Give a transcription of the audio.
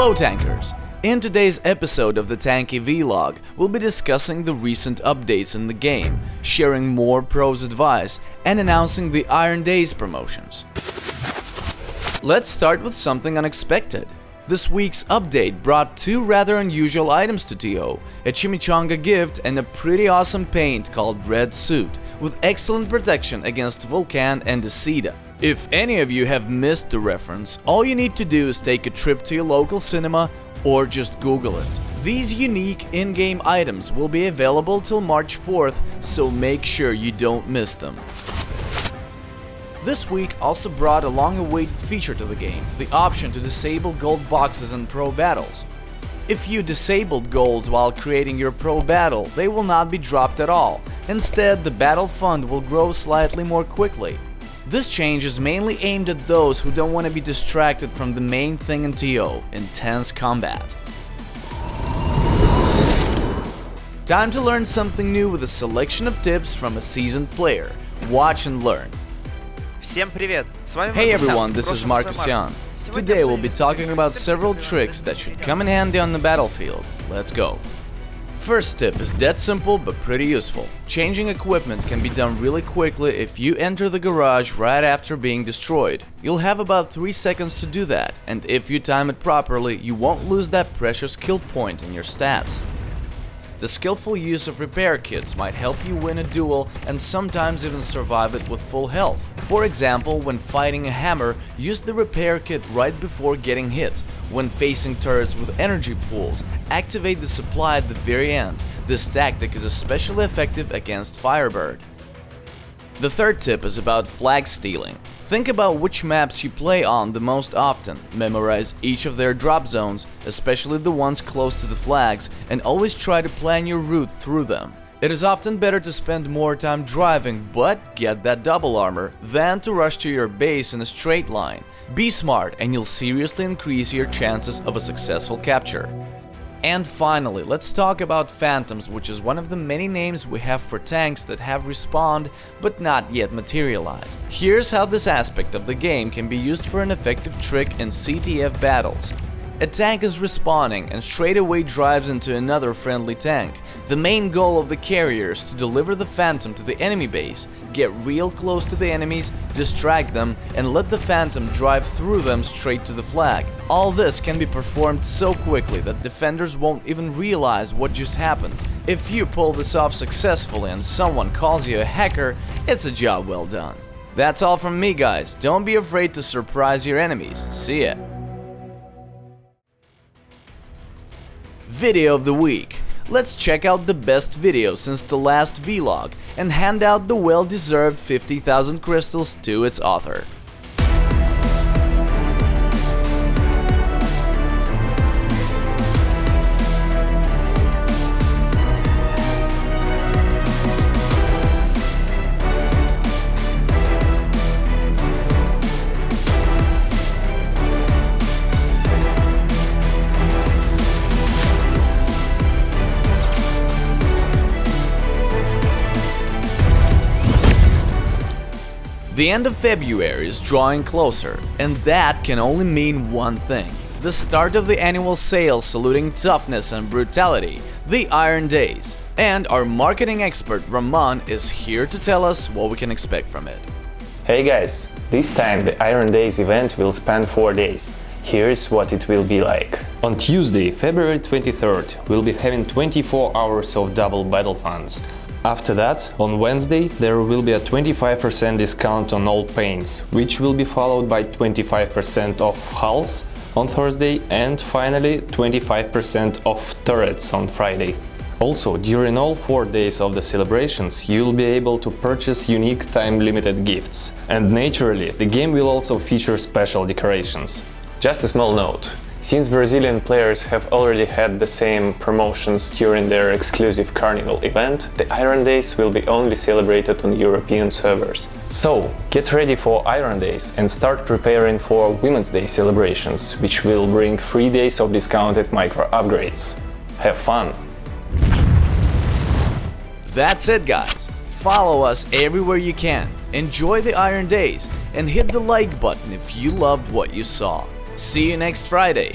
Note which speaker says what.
Speaker 1: Hello Tankers! In today's episode of the Tanki Vlog, we'll be discussing the recent updates in the game, sharing more pros advice, and announcing the Iron Days promotions. Let's start with something unexpected. This week's update brought two rather unusual items to TO, a chimichanga gift and a pretty awesome paint called Red Suit, with excellent protection against Volcan and Acida. If any of you have missed the reference, all you need to do is take a trip to your local cinema or just Google it. These unique in-game items will be available till March 4th, so make sure you don't miss them. This week also brought a long-awaited feature to the game, the option to disable gold boxes in pro battles. If you disabled golds while creating your pro battle, they will not be dropped at all. Instead, the battle fund will grow slightly more quickly. This change is mainly aimed at those who don't want to be distracted from the main thing in TO, intense combat. Time to learn something new with a selection of tips from a seasoned player. Watch and learn. Hey everyone, this is Marcus. Today we'll be talking about several tricks that should come in handy on the battlefield. Let's go. First tip is dead simple but pretty useful. Changing equipment can be done really quickly if you enter the garage right after being destroyed. You'll have about 3 seconds to do that, and if you time it properly, you won't lose that precious skill point in your stats. The skillful use of repair kits might help you win a duel and sometimes even survive it with full health. For example, when fighting a hammer, use the repair kit right before getting hit. When facing turrets with energy pools, activate the supply at the very end. This tactic is especially effective against Firebird. The third tip is about flag stealing. Think about which maps you play on the most often, memorize each of their drop zones, especially the ones close to the flags, and always try to plan your route through them. It is often better to spend more time driving but get that double armor than to rush to your base in a straight line. Be smart and you'll seriously increase your chances of a successful capture. And finally, let's talk about Phantoms, which is one of the many names we have for tanks that have respawned but not yet materialized. Here's how this aspect of the game can be used for an effective trick in CTF battles. A tank is respawning and straight away drives into another friendly tank. The main goal of the carrier is to deliver the Phantom to the enemy base, get real close to the enemies, distract them, and let the Phantom drive through them straight to the flag. All this can be performed so quickly that defenders won't even realize what just happened. If you pull this off successfully and someone calls you a hacker, it's a job well done. That's all from me, guys. Don't be afraid to surprise your enemies. See ya! Video of the week. Let's check out the best video since the last vlog and hand out the well-deserved 50,000 crystals to its author. The end of February is drawing closer, and that can only mean one thing: the start of the annual sale saluting toughness and brutality, the Iron Days. And our marketing expert Ramon is here to tell us what we can expect from it.
Speaker 2: Hey guys, this time the Iron Days event will span 4 days. Here's what it will be like. On Tuesday, February 23rd, we'll be having 24 hours of double battle funds. After that, on Wednesday, there will be a 25% discount on all paints, which will be followed by 25% off hulls on Thursday and finally 25% off turrets on Friday. Also, during all 4 days of the celebrations, you'll be able to purchase unique time-limited gifts. And naturally, the game will also feature special decorations. Just a small note. Since Brazilian players have already had the same promotions during their exclusive Carnival event, the Iron Days will be only celebrated on European servers. So, get ready for Iron Days and start preparing for Women's Day celebrations, which will bring 3 days of discounted micro upgrades. Have fun!
Speaker 1: That's it, guys. Follow us everywhere you can, enjoy the Iron Days, and hit the like button if you loved what you saw. See you next Friday.